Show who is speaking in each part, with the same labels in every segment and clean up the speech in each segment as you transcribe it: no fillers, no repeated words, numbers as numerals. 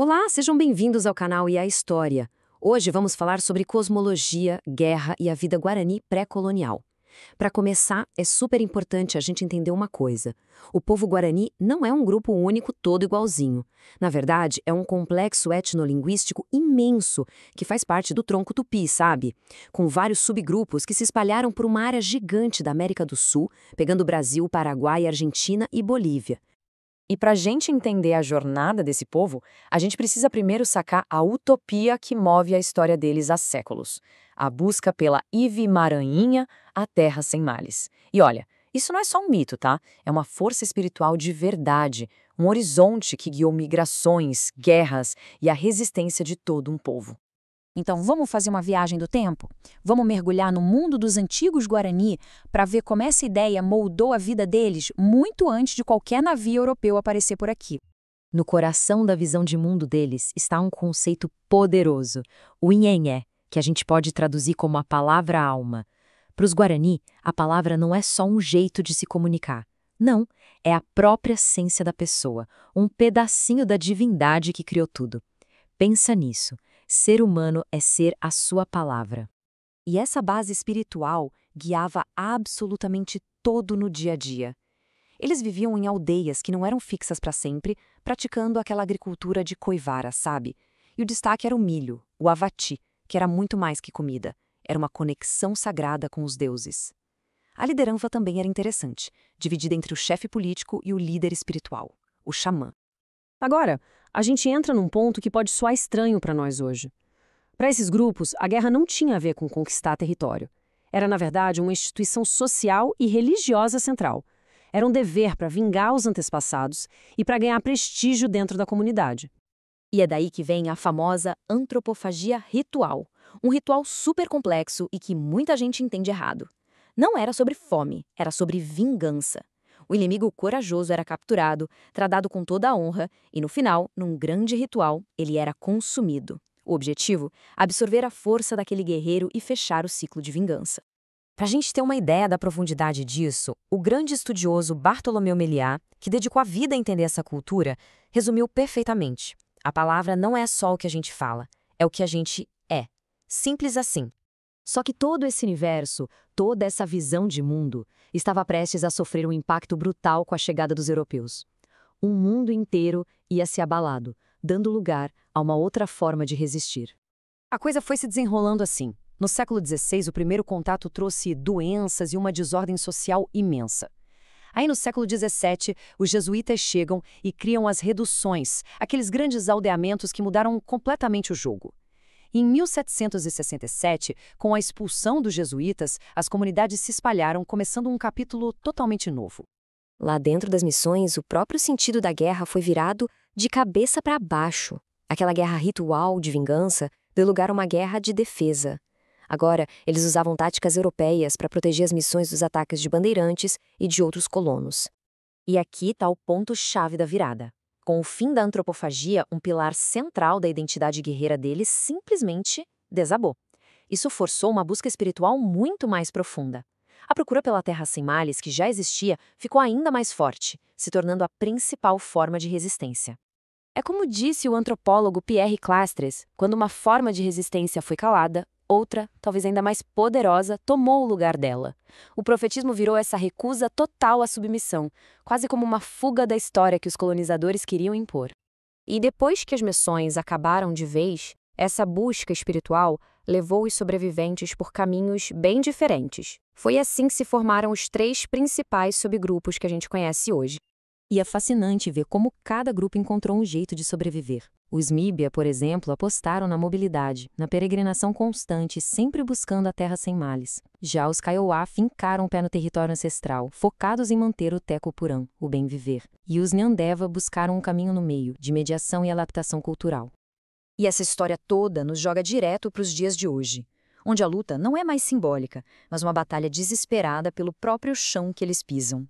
Speaker 1: Olá, sejam bem-vindos ao canal E a História. Hoje vamos falar sobre cosmologia, guerra e a vida guarani pré-colonial. Para começar, é super importante a gente entender uma coisa. O povo guarani não é um grupo único todo igualzinho. Na verdade, é um complexo etnolinguístico imenso que faz parte do tronco tupi, sabe? Com vários subgrupos que se espalharam por uma área gigante da América do Sul, pegando Brasil, Paraguai, Argentina e Bolívia.
Speaker 2: E para a gente entender a jornada desse povo, a gente precisa primeiro sacar a utopia que move a história deles há séculos. A busca pela Ive-Maranhinha, a terra sem males. E olha, isso não é só um mito, tá? É uma força espiritual de verdade, um horizonte que guiou migrações, guerras e a resistência de todo um povo.
Speaker 3: Então, vamos fazer uma viagem do tempo? Vamos mergulhar no mundo dos antigos Guarani para ver como essa ideia moldou a vida deles muito antes de qualquer navio europeu aparecer por aqui.
Speaker 4: No coração da visão de mundo deles está um conceito poderoso, o Nhenhé, que a gente pode traduzir como a palavra alma. Para os Guarani, a palavra não é só um jeito de se comunicar. Não, é a própria essência da pessoa, um pedacinho da divindade que criou tudo. Pensa nisso. Ser humano é ser a sua palavra.
Speaker 1: E essa base espiritual guiava absolutamente todo no dia a dia. Eles viviam em aldeias que não eram fixas para sempre, praticando aquela agricultura de coivara, sabe? E o destaque era o milho, o avati, que era muito mais que comida. Era uma conexão sagrada com os deuses. A liderança também era interessante, dividida entre o chefe político e o líder espiritual, o xamã.
Speaker 5: Agora, a gente entra num ponto que pode soar estranho para nós hoje. Para esses grupos, a guerra não tinha a ver com conquistar território. Era, na verdade, uma instituição social e religiosa central. Era um dever para vingar os antepassados e para ganhar prestígio dentro da comunidade.
Speaker 3: E é daí que vem a famosa antropofagia ritual, um ritual super complexo e que muita gente entende errado. Não era sobre fome, era sobre vingança. O inimigo corajoso era capturado, tratado com toda a honra e, no final, num grande ritual, ele era consumido. O objetivo? Absorver a força daquele guerreiro e fechar o ciclo de vingança.
Speaker 2: Para a gente ter uma ideia da profundidade disso, o grande estudioso Bartolomeu Meliá, que dedicou a vida a entender essa cultura, resumiu perfeitamente. A palavra não é só o que a gente fala, é o que a gente é. Simples assim.
Speaker 4: Só que todo esse universo, toda essa visão de mundo, estava prestes a sofrer um impacto brutal com a chegada dos europeus. Um mundo inteiro ia se abalado, dando lugar a uma outra forma de resistir.
Speaker 5: A coisa foi se desenrolando assim. No século XVI, o primeiro contato trouxe doenças e uma desordem social imensa. Aí, no século XVII, os jesuítas chegam e criam as reduções, aqueles grandes aldeamentos que mudaram completamente o jogo. Em 1767, com a expulsão dos jesuítas, as comunidades se espalharam, começando um capítulo totalmente novo.
Speaker 6: Lá dentro das missões, o próprio sentido da guerra foi virado de cabeça para baixo. Aquela guerra ritual de vingança deu lugar a uma guerra de defesa. Agora, eles usavam táticas europeias para proteger as missões dos ataques de bandeirantes e de outros colonos.
Speaker 4: E aqui está o ponto-chave da virada. Com o fim da antropofagia, um pilar central da identidade guerreira deles simplesmente desabou. Isso forçou uma busca espiritual muito mais profunda. A procura pela terra sem males, que já existia, ficou ainda mais forte, se tornando a principal forma de resistência. É como disse o antropólogo Pierre Clastres, quando uma forma de resistência foi calada, outra, talvez ainda mais poderosa, tomou o lugar dela. O profetismo virou essa recusa total à submissão, quase como uma fuga da história que os colonizadores queriam impor. E depois que as missões acabaram de vez, essa busca espiritual levou os sobreviventes por caminhos bem diferentes. Foi assim que se formaram os 3 principais subgrupos que a gente conhece hoje.
Speaker 3: E é fascinante ver como cada grupo encontrou um jeito de sobreviver. Os Míbia, por exemplo, apostaram na mobilidade, na peregrinação constante, sempre buscando a terra sem males. Já os Kaiowá fincaram o pé no território ancestral, focados em manter o Tecopurã, o bem viver. E os Nhandeva buscaram um caminho no meio, de mediação e adaptação cultural.
Speaker 2: E essa história toda nos joga direto para os dias de hoje, onde a luta não é mais simbólica, mas uma batalha desesperada pelo próprio chão que eles pisam.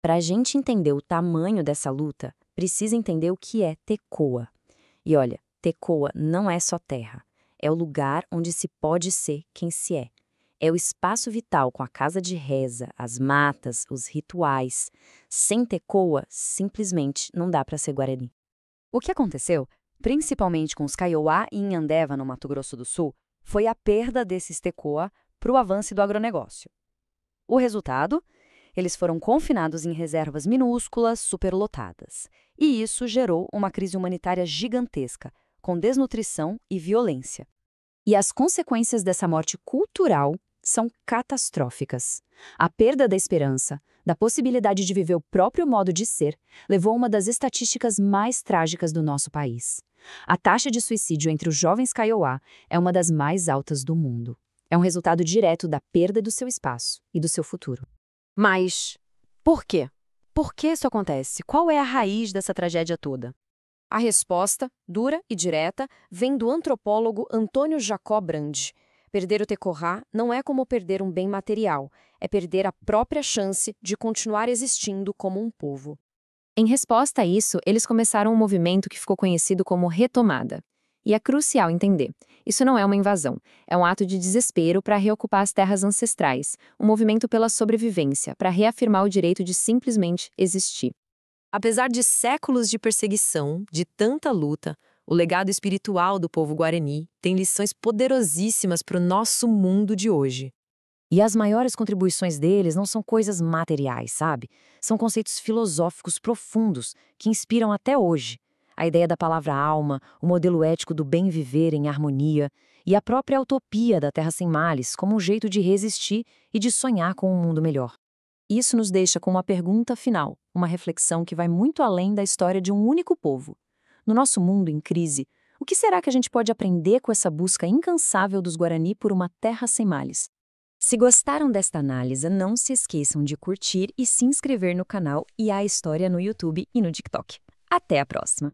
Speaker 4: Para a gente entender o tamanho dessa luta, precisa entender o que é Tecoa. E olha, Tecoa não é só terra, é o lugar onde se pode ser quem se é. É o espaço vital com a casa de reza, as matas, os rituais. Sem Tecoa, simplesmente não dá para ser Guarani.
Speaker 3: O que aconteceu
Speaker 5: principalmente com os Kaiowá e Inhandeva, no Mato Grosso do Sul, foi a perda desses tecoa para o avanço do agronegócio. O resultado? Eles foram confinados em reservas minúsculas, superlotadas. E isso gerou uma crise humanitária gigantesca, com desnutrição e violência. E as consequências dessa morte cultural são catastróficas. A perda da esperança, da possibilidade de viver o próprio modo de ser, levou a uma das estatísticas mais trágicas do nosso país. A taxa de suicídio entre os jovens Kaiowá é uma das mais altas do mundo. É um resultado direto da perda do seu espaço e do seu futuro.
Speaker 1: Mas por quê? Por que isso acontece? Qual é a raiz dessa tragédia toda? A resposta, dura e direta, vem do antropólogo Antônio Jacó Brandi. Perder o tecorá não é como perder um bem material, é perder a própria chance de continuar existindo como um povo. Em resposta a isso, eles começaram um movimento que ficou conhecido como retomada. E é crucial entender, isso não é uma invasão, é um ato de desespero para reocupar as terras ancestrais, um movimento pela sobrevivência, para reafirmar o direito de simplesmente existir. Apesar de séculos de perseguição, de tanta luta, o legado espiritual do povo guarani tem lições poderosíssimas para o nosso mundo de hoje.
Speaker 2: E as maiores contribuições deles não são coisas materiais, sabe? São conceitos filosóficos profundos que inspiram até hoje. A ideia da palavra alma, o modelo ético do bem viver em harmonia e a própria utopia da Terra Sem Males como um jeito de resistir e de sonhar com um mundo melhor. Isso nos deixa com uma pergunta final, uma reflexão que vai muito além da história de um único povo. No nosso mundo em crise, o que será que a gente pode aprender com essa busca incansável dos Guarani por uma terra sem males?
Speaker 5: Se gostaram desta análise, não se esqueçam de curtir e se inscrever no canal e a História no YouTube e no TikTok. Até a próxima!